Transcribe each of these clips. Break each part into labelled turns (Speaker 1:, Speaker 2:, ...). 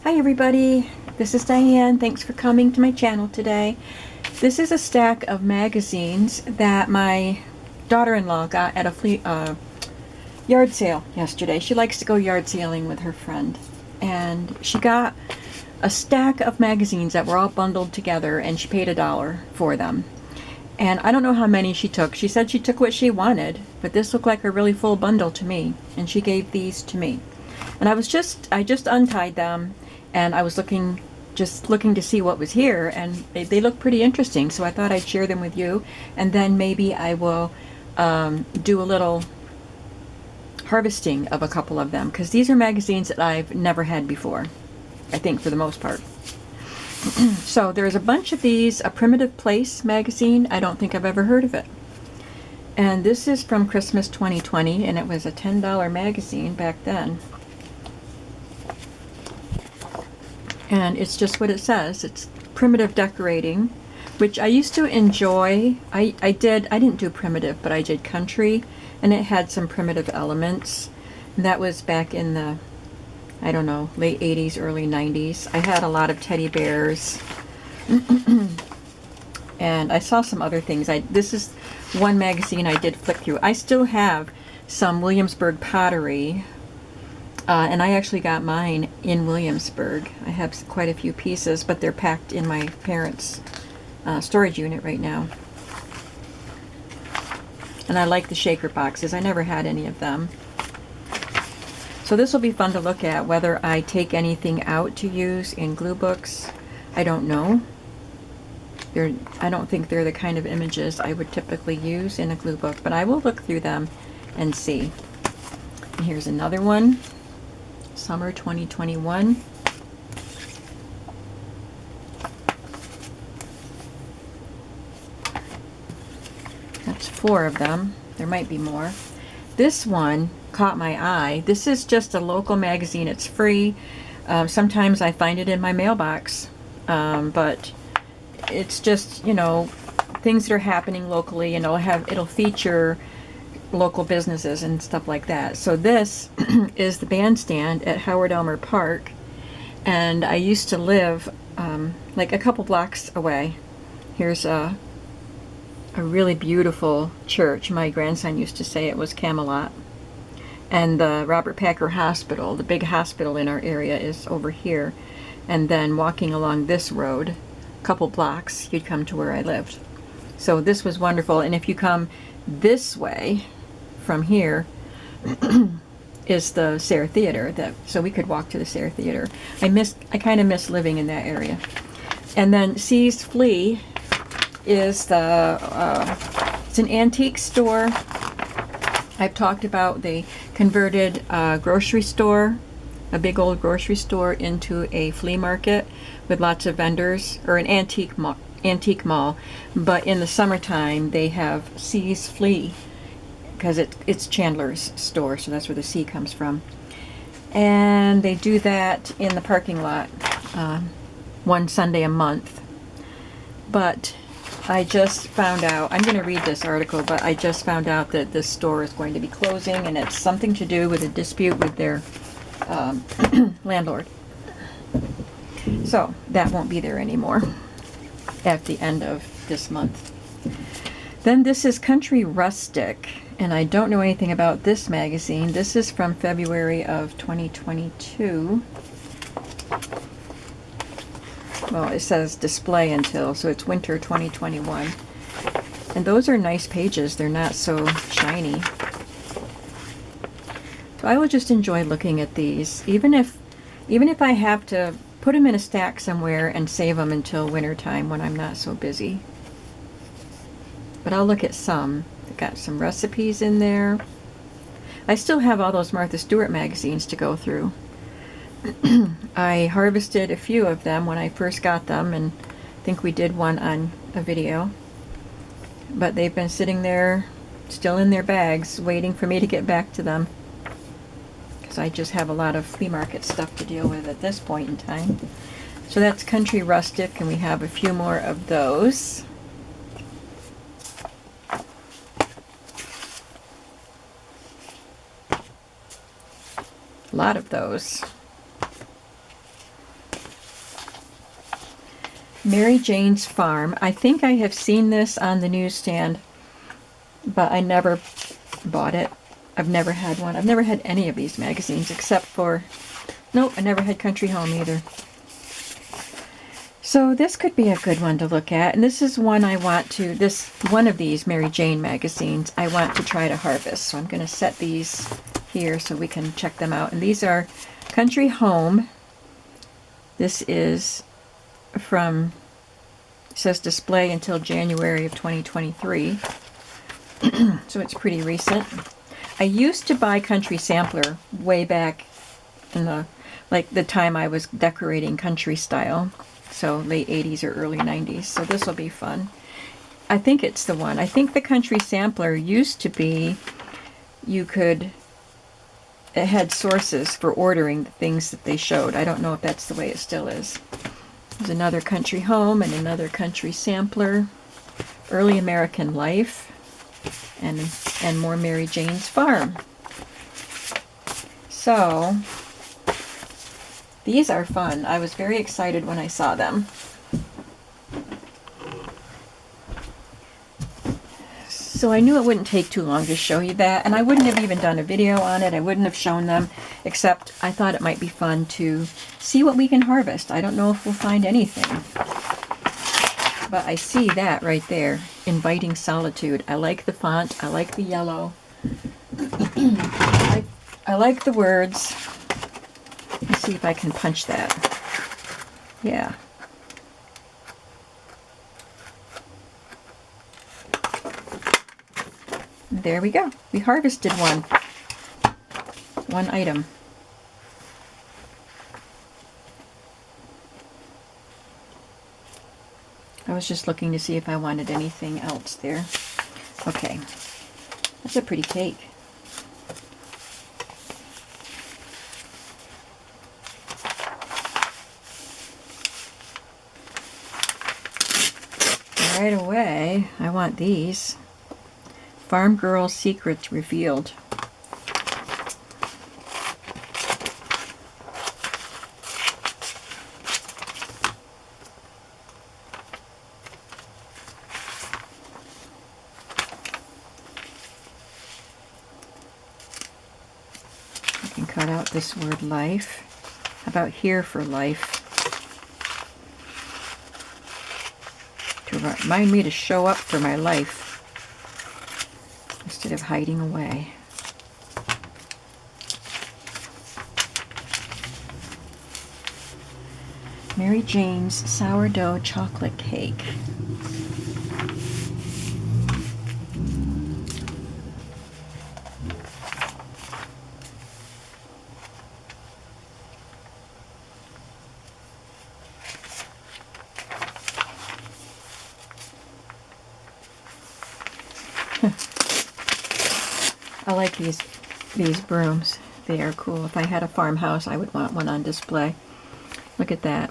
Speaker 1: Hi everybody, this is Diane. Thanks for coming to my channel today. This is a stack of magazines that my daughter-in-law got at a yard sale yesterday. She likes to go yard sailing with her friend. And she got a stack of magazines that were all bundled together, and she paid $1 for them. And I don't know how many she took. She said she took what she wanted, but this looked like a really full bundle to me, and she gave these to me. And I just untied them, and I was just looking to see what was here, and they look pretty interesting, so I thought I'd share them with you, and then maybe I will do a little harvesting of a couple of them, because these are magazines that I've never had before, I think, for the most part. So there's a bunch of these. A Primitive Place magazine, I don't think I've ever heard of it. And this is from Christmas 2020, and it was a $10 magazine back then. And it's just what it says. It's primitive decorating, which I used to enjoy. I didn't do primitive, but I did country, and it had some primitive elements. And that was back in the, I don't know, late 80s, early 90s. I had a lot of teddy bears. And I saw some other things. This is one magazine I did flick through. I still have some Williamsburg pottery. And I actually got mine in Williamsburg. I have quite a few pieces, but they're packed in my parents' storage unit right now. And I like the shaker boxes. I never had any of them. So this will be fun to look at. Whether I take anything out to use in glue books, I don't know. I don't think they're the kind of images I would typically use in a glue book, but I will look through them and see. And here's another one. Summer 2021. That's 4 of them. There might be more. This one caught my eye. This is just a local magazine. It's free. Sometimes I find it in my mailbox, but it's just, you know, things that are happening locally, and it'll feature local businesses and stuff like that. So this is the bandstand at Howard Elmer Park, and I used to live like a couple blocks away. Here's a really beautiful church. My grandson used to say it was Camelot. And the Robert Packer Hospital, the big hospital in our area, is over here. And then walking along this road, a couple blocks, you'd come to where I lived. So this was wonderful. And if you come this way from here is the Sayre Theater. So we could walk to the Sayre Theater. I kind of miss living in that area. And then See's Flea is it's an antique store. I've talked about the converted grocery store, a big old grocery store, into a flea market with lots of vendors, or an antique mall. But in the summertime, they have See's Flea, because it's Chandler's store, so that's where the C comes from. And they do that in the parking lot one Sunday a month. But I just found out, I'm going to read this article, but I just found out that this store is going to be closing, and it's something to do with a dispute with their landlord. So that won't be there anymore at the end of this month. Then this is Country Rustic, and I don't know anything about this magazine. This is from February of 2022. Well, it says display until, so it's winter 2021. And those are nice pages. They're not so shiny. So I will just enjoy looking at these, even if I have to put them in a stack somewhere and save them until winter time when I'm not so busy. But I'll look at some. They've got some recipes in there. I still have all those Martha Stewart magazines to go through. I harvested a few of them when I first got them, and I think we did one on a video. But they've been sitting there, still in their bags, waiting for me to get back to them, because I just have a lot of flea market stuff to deal with at this point in time. So that's Country Rustic, and we have a few more of those. A lot of those. Mary Jane's Farm. I think I have seen this on the newsstand, but I never bought it. I've never had one. I've never had any of these magazines except for, nope, I never had Country Home either. So this could be a good one to look at. And this is one I want to, one of these Mary Jane magazines I want to try to harvest. So I'm going to set these here so we can check them out. And these are Country Home. This is from, it says display until January of 2023. So it's pretty recent. I used to buy Country Sampler way back in the time I was decorating country style. So late 80s or early 90s. So this will be fun. I think it's the one. I think the Country Sampler used to be, it had sources for ordering the things that they showed. I don't know if that's the way it still is. There's another Country Home and another Country Sampler. Early American Life. And more Mary Jane's Farm. So these are fun. I was very excited when I saw them. So I knew it wouldn't take too long to show you that, and I wouldn't have even done a video on it. I wouldn't have shown them, except I thought it might be fun to see what we can harvest. I don't know if we'll find anything. But I see that right there, Inviting Solitude. I like the font. I like the yellow. I like the words. Let's see if I can punch that. Yeah. There we go. We harvested one item. I was just looking to see if I wanted anything else there. Okay. That's a pretty cake. Right away, I want these. Farm Girl Secrets Revealed. I can cut out this word life. How about here for life? To remind me to show up for my life instead of hiding away. Mary Jane's Sourdough Chocolate Cake. I like these brooms. They are cool. If I had a farmhouse, I would want one on display. Look at that.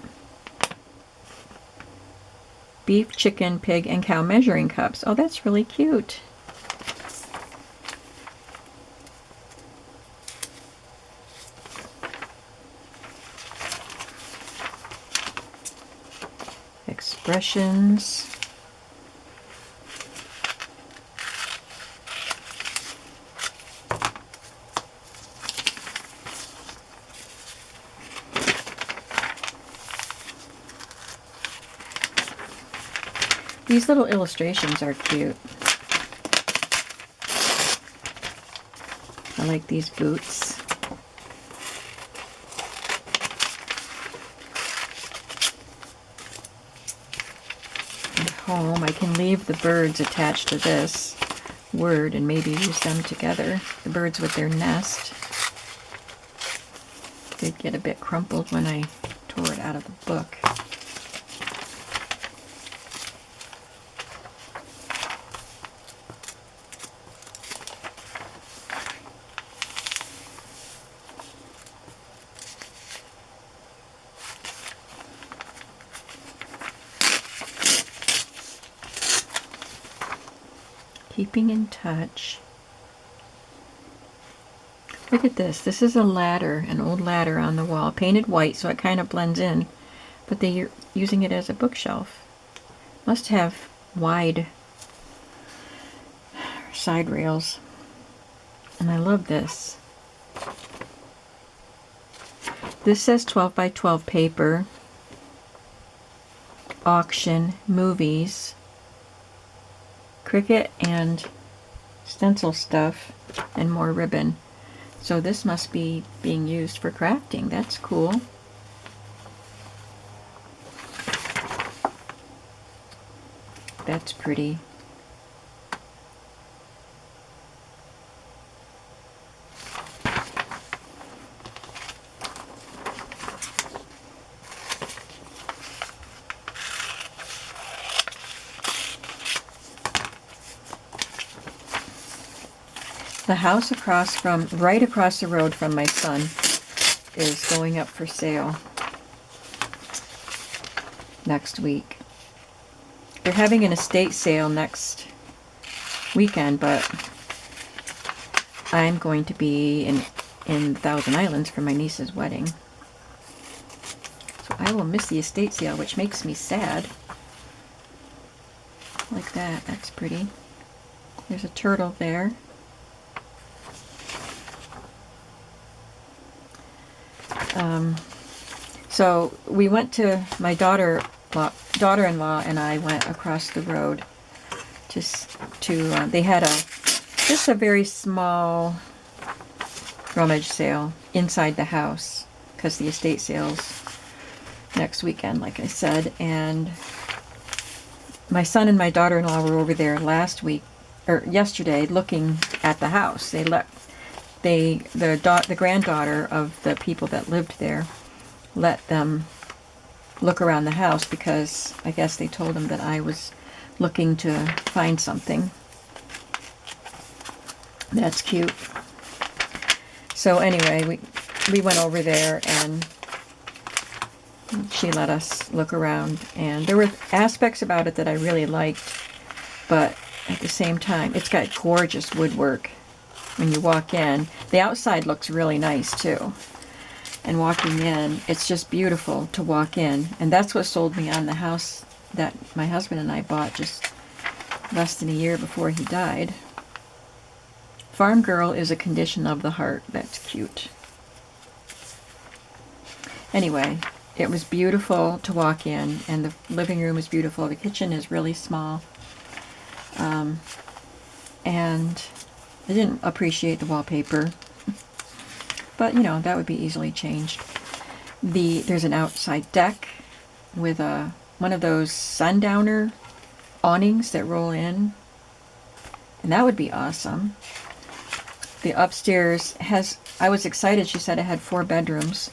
Speaker 1: Beef, chicken, pig, and cow measuring cups. Oh, that's really cute. Expressions. These little illustrations are cute. I like these boots. At home, I can leave the birds attached to this word and maybe use them together. The birds with their nest. They'd get a bit crumpled when I tore it out of the book. Keeping in touch. Look at this. This is a ladder, an old ladder on the wall, painted white so it kind of blends in. but they're using it as a bookshelf. Must have wide side rails. And I love this. This says 12 by 12 paper, auction, movies, Cricut and stencil stuff, and more ribbon. So this must be being used for crafting. That's cool. That's pretty. The house right across the road from my son is going up for sale next week. They're having an estate sale next weekend, but I'm going to be in Thousand Islands for my niece's wedding. So I will miss the estate sale, which makes me sad. Like that, that's pretty. There's a turtle there. So we went to my daughter-in-law and I went across the road to they had just a very small rummage sale inside the house, because the estate sale's next weekend, like I said. And my son and my daughter-in-law were over there yesterday looking at the house. The granddaughter of the people that lived there let them look around the house, because I guess they told them that I was looking to find something. That's cute. So anyway, we went over there and she let us look around, and there were aspects about it that I really liked, but at the same time, it's got gorgeous woodwork. When you walk in, the outside looks really nice too. And walking in, it's just beautiful to walk in. And that's what sold me on the house that my husband and I bought just less than a year before he died. Farm Girl is a condition of the heart. That's cute. Anyway, it was beautiful to walk in, and the living room is beautiful. The kitchen is really small. And I didn't appreciate the wallpaper. But, you know, that would be easily changed. There's an outside deck with one of those sundowner awnings that roll in. And that would be awesome. The upstairs I was excited, she said it had 4 bedrooms.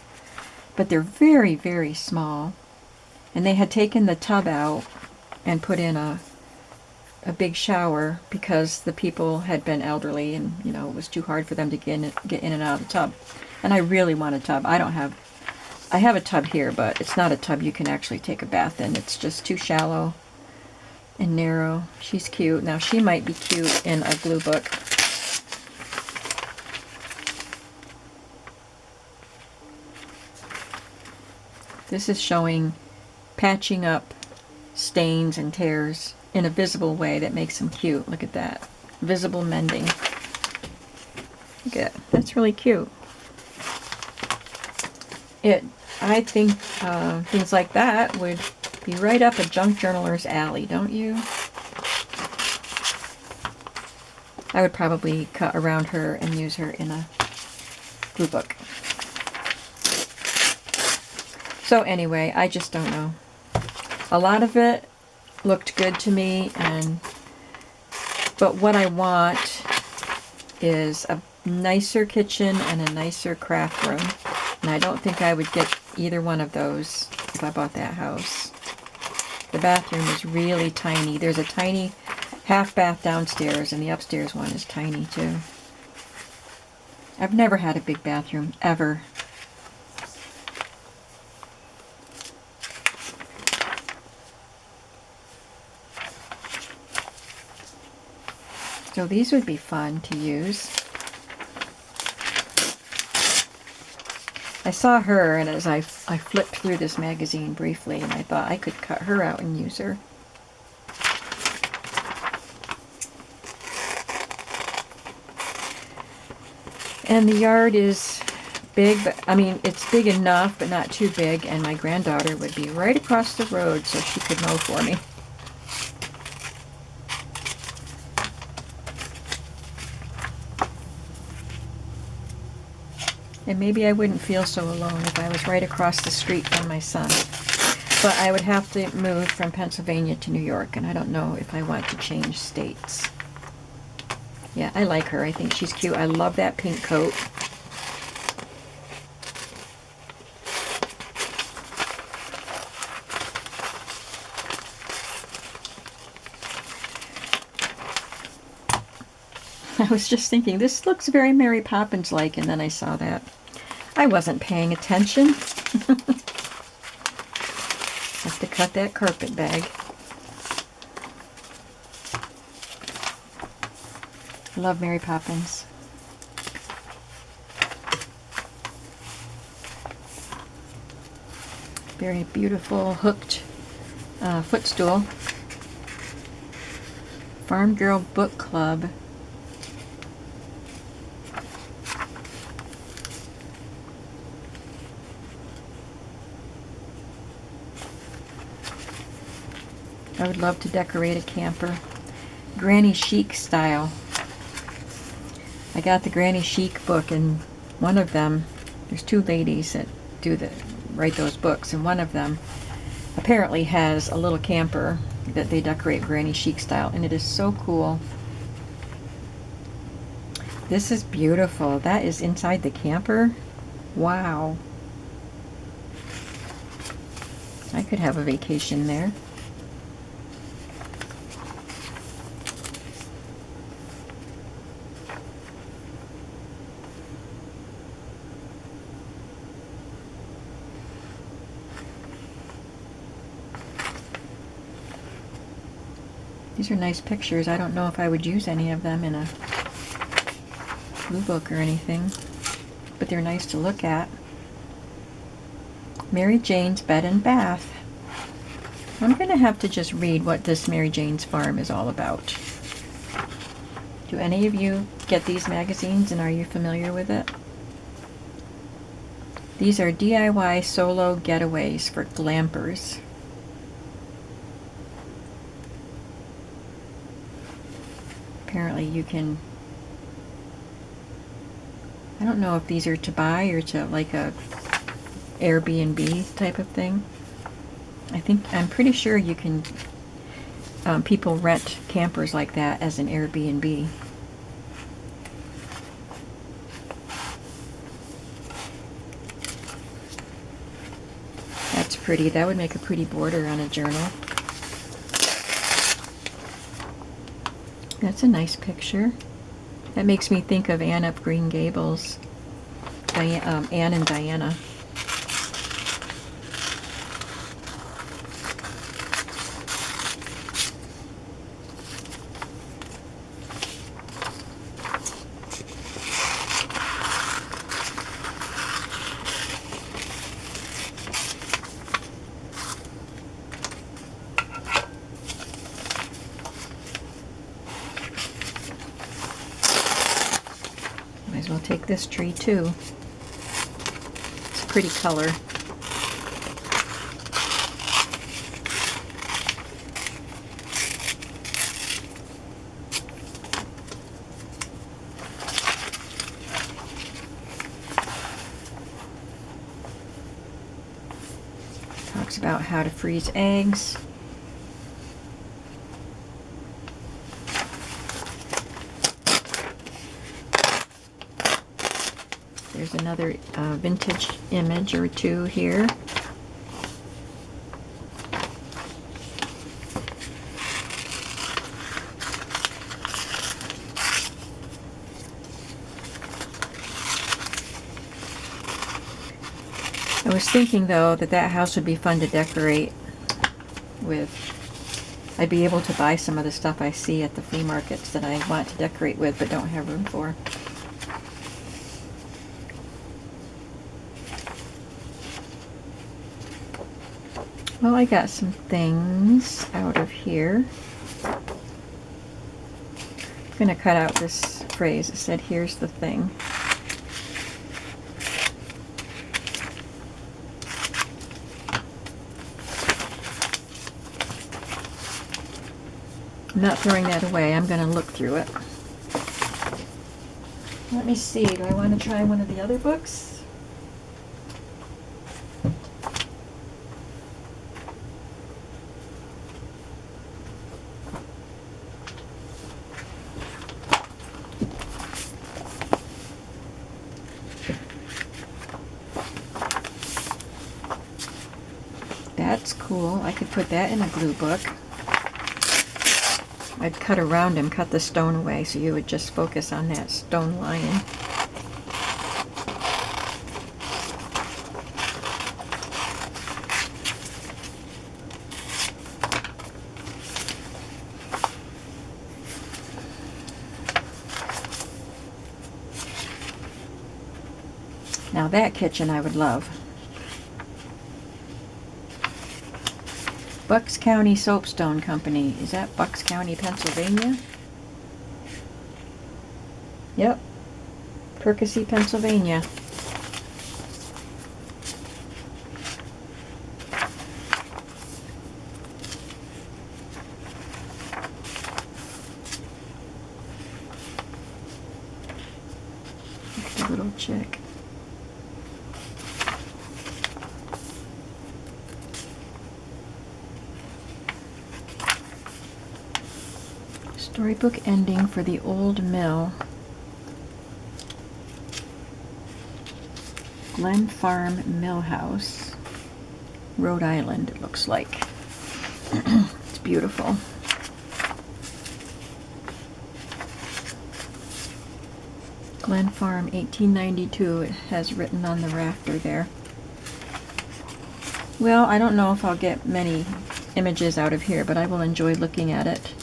Speaker 1: But they're very, very small. And they had taken the tub out and put in a big shower because the people had been elderly, and you know, it was too hard for them to get in and out of the tub. And I really want a tub. I have a tub here, but it's not a tub you can actually take a bath in. It's just too shallow and narrow. She's cute. Now she might be cute in a glue book. This is showing patching up stains and tears in a visible way that makes them cute. Look at that. Visible mending. Look at that. That's really cute. I think things like that would be right up a junk journaler's alley, don't you? I would probably cut around her and use her in a glue book. So anyway, I just don't know. A lot of it looked good to me, but what I want is a nicer kitchen and a nicer craft room. And I don't think I would get either one of those if I bought that house. The bathroom is really tiny. There's a tiny half bath downstairs, and the upstairs one is tiny too. I've never had a big bathroom, ever. So these would be fun to use. I saw her, and as I flipped through this magazine briefly, and I thought I could cut her out and use her. And the yard is big, but I mean, it's big enough, but not too big, and my granddaughter would be right across the road, so she could mow for me. And maybe I wouldn't feel so alone if I was right across the street from my son. But I would have to move from Pennsylvania to New York, and I don't know if I want to change states. Yeah, I like her. I think she's cute. I love that pink coat. I was just thinking, this looks very Mary Poppins-like, and then I saw that. I wasn't paying attention. Have to cut that carpet bag. I love Mary Poppins. Very beautiful hooked footstool. Farm Girl Book Club. I would love to decorate a camper. Granny Chic style. I got the Granny Chic book, and one of them, there's two ladies that write those books, and one of them apparently has a little camper that they decorate Granny Chic style, and it is so cool. This is beautiful. That is inside the camper. Wow. I could have a vacation there. These are nice pictures. I don't know if I would use any of them in a blue book or anything, but they're nice to look at. Mary Jane's Bed and Bath. I'm going to have to just read what this Mary Jane's Farm is all about. Do any of you get these magazines, and are you familiar with it? These are DIY solo getaways for glampers. Apparently you can, I don't know if these are to buy or to like a Airbnb type of thing. I'm pretty sure you can, people rent campers like that as an Airbnb. That's pretty. That would make a pretty border on a journal. That's a nice picture. That makes me think of Anne of Green Gables. Anne and Diana. Might as well take this tree too. It's a pretty color. Talks about how to freeze eggs. There's another vintage image or two here. I was thinking though that house would be fun to decorate with. I'd be able to buy some of the stuff I see at the flea markets that I want to decorate with but don't have room for. Well, I got some things out of here. I'm going to cut out this phrase. It said, here's the thing. I'm not throwing that away. I'm going to look through it. Let me see. Do I want to try one of the other books? That's cool. I could put that in a glue book. I'd cut around him, cut the stone away, so you would just focus on that stone lion. Now that kitchen I would love. Bucks County Soapstone Company. Is that Bucks County, Pennsylvania? Yep. Percy, Pennsylvania. Look at the little chick. Storybook ending for the old mill. Glen Farm Mill House, Rhode Island, it looks like. It's beautiful. Glen Farm, 1892, it has written on the rafter there. Well, I don't know if I'll get many images out of here, but I will enjoy looking at it.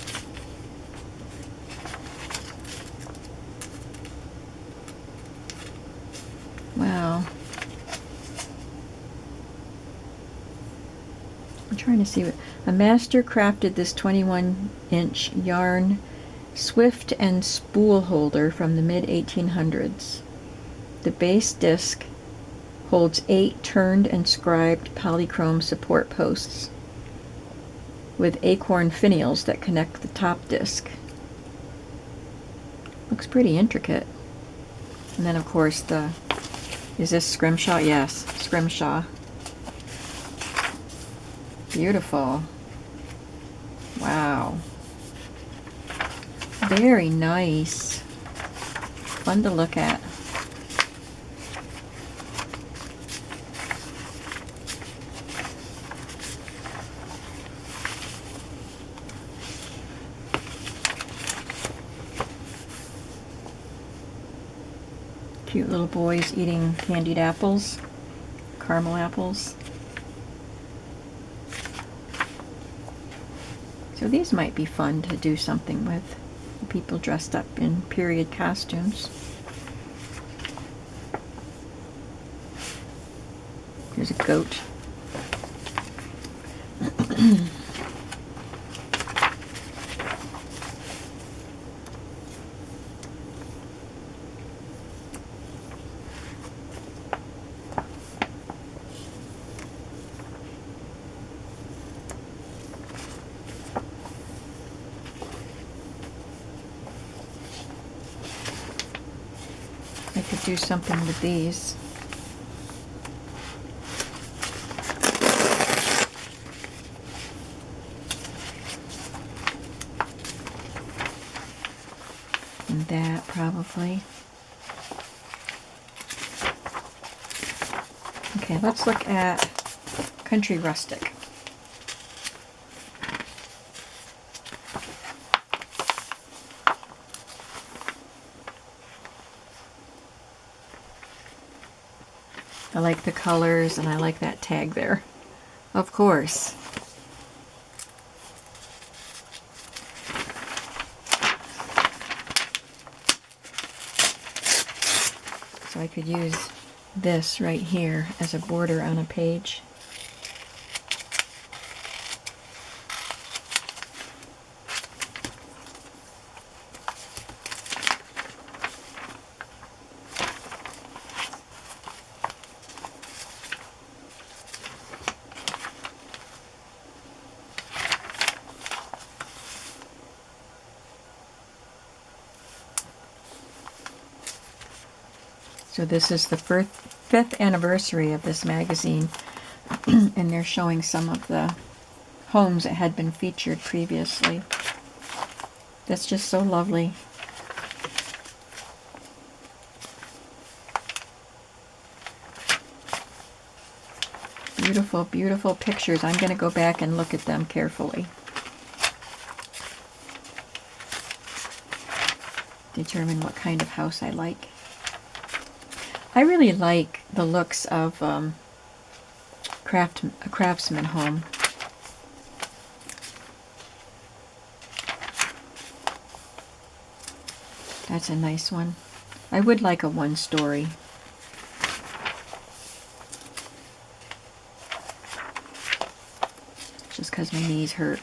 Speaker 1: Wow. I'm trying to see what... A master crafted this 21-inch yarn swift and spool holder from the mid-1800s. The base disc holds 8 turned and scribed polychrome support posts with acorn finials that connect the top disc. Looks pretty intricate. And then of course the... Is this scrimshaw? Yes, scrimshaw. Beautiful. Wow. Very nice. Fun to look at. Cute little boys eating candied apples, caramel apples. So these might be fun to do something with. People dressed up in period costumes. Here's a goat. I could do something with these. And that probably. Okay, let's look at Country Rustic. I like the colors and I like that tag there. Of course. So I could use this right here as a border on a page. So this is the fifth anniversary of this magazine, and they're showing some of the homes that had been featured previously. That's just so lovely. Beautiful, beautiful pictures. I'm going to go back and look at them carefully. Determine what kind of house I like. I really like the looks of a craftsman home. That's a nice one. I would like a one-story. Just because my knees hurt.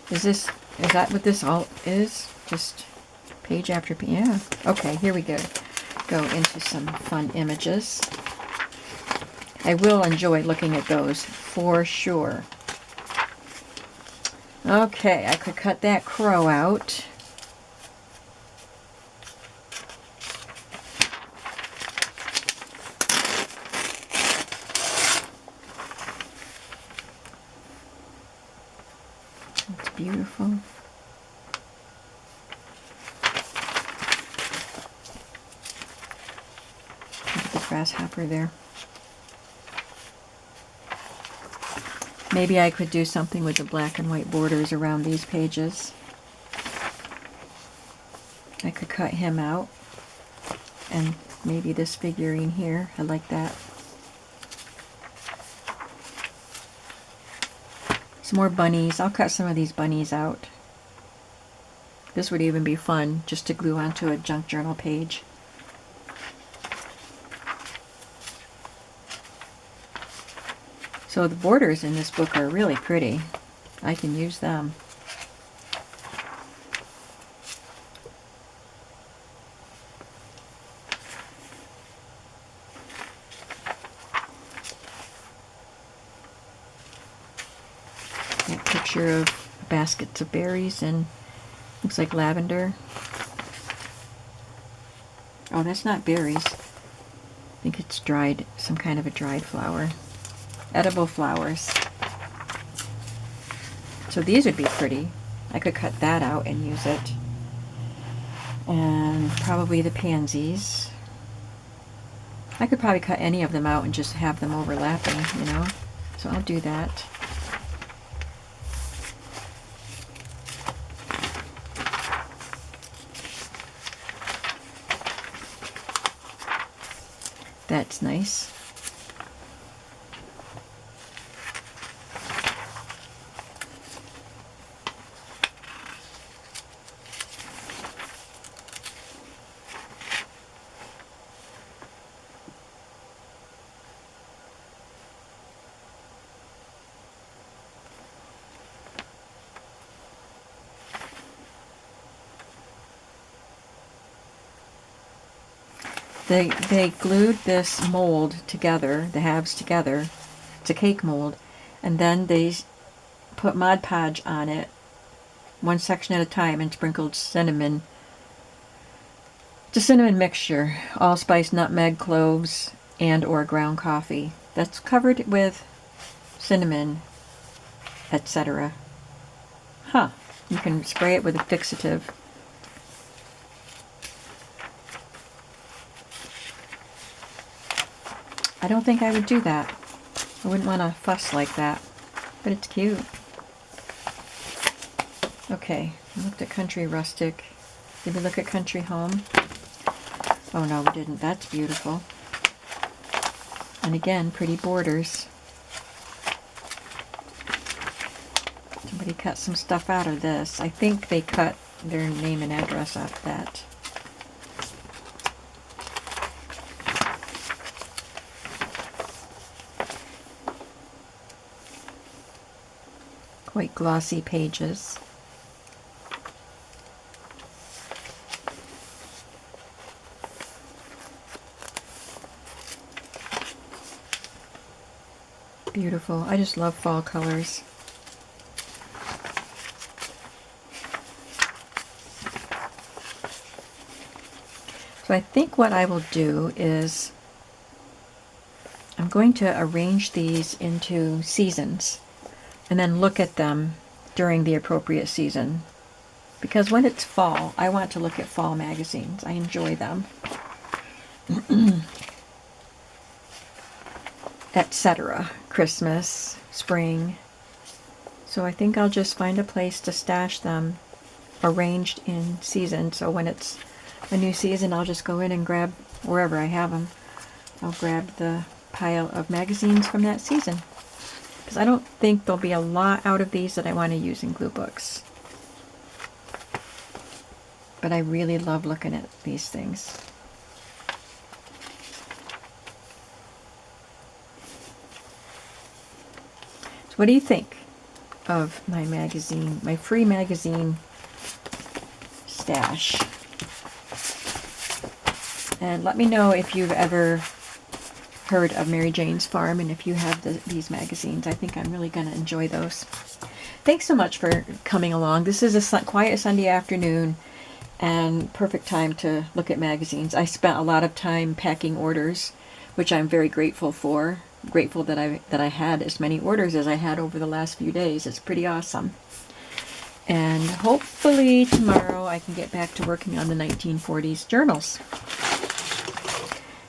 Speaker 1: Is that what this all is? Just page after page? Yeah. Okay, here we go. Go into some fun images. I will enjoy looking at those for sure. Okay, I could cut that crow out. It's beautiful. Look at the grasshopper there. Maybe I could do something with the black and white borders around these pages. I could cut him out. And maybe this figurine here. I like that. Some more bunnies. I'll cut some of these bunnies out. This would even be fun just to glue onto a junk journal page. So the borders in this book are really pretty. I can use them. That picture of baskets of berries and looks like lavender. Oh, that's not berries. I think it's dried, some kind of a dried flower. Edible flowers. So these would be pretty. I could cut that out and use it. And probably the pansies. I could probably cut any of them out and just have them overlapping, you know? So I'll do that. That's nice. They glued this mold together, the halves together. It's a cake mold. And then they put Mod Podge on it, one section at a time, and sprinkled cinnamon. It's a cinnamon mixture, allspice, nutmeg, cloves, and or ground coffee. That's covered with cinnamon, etc. Huh. You can spray it with a fixative. I don't think I would do that. I wouldn't want to fuss like that. But it's cute. Okay, I looked at Country Rustic. Did we look at Country Home? Oh no, we didn't. That's beautiful. And again, pretty borders. Somebody cut some stuff out of this. I think they cut their name and address out of that. Quite glossy pages. Beautiful. I just love fall colors. So So I think what I will do is I'm going to arrange these into seasons and then look at them during the appropriate season. Because when it's fall, I want to look at fall magazines. I enjoy them. Etc. Christmas, spring. So I think I'll just find a place to stash them arranged in season. So when it's a new season, I'll just go in and grab wherever I have them. I'll grab the pile of magazines from that season. Because I don't think there'll be a lot out of these that I want to use in glue books. But I really love looking at these things. So what do you think of my magazine, my free magazine stash? And let me know if you've ever heard of Mary Jane's Farm and if you have these magazines. I think I'm really going to enjoy those. Thanks so much for coming along. This is a quiet Sunday afternoon and perfect time to look at magazines. I spent a lot of time packing orders, which I'm very grateful for. Grateful that I had as many orders as I had over the last few days. It's pretty awesome. And hopefully tomorrow I can get back to working on the 1940s journals.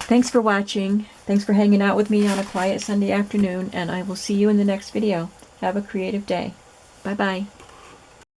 Speaker 1: Thanks for watching. Thanks for hanging out with me on a quiet Sunday afternoon, and I will see you in the next video. Have a creative day. Bye-bye.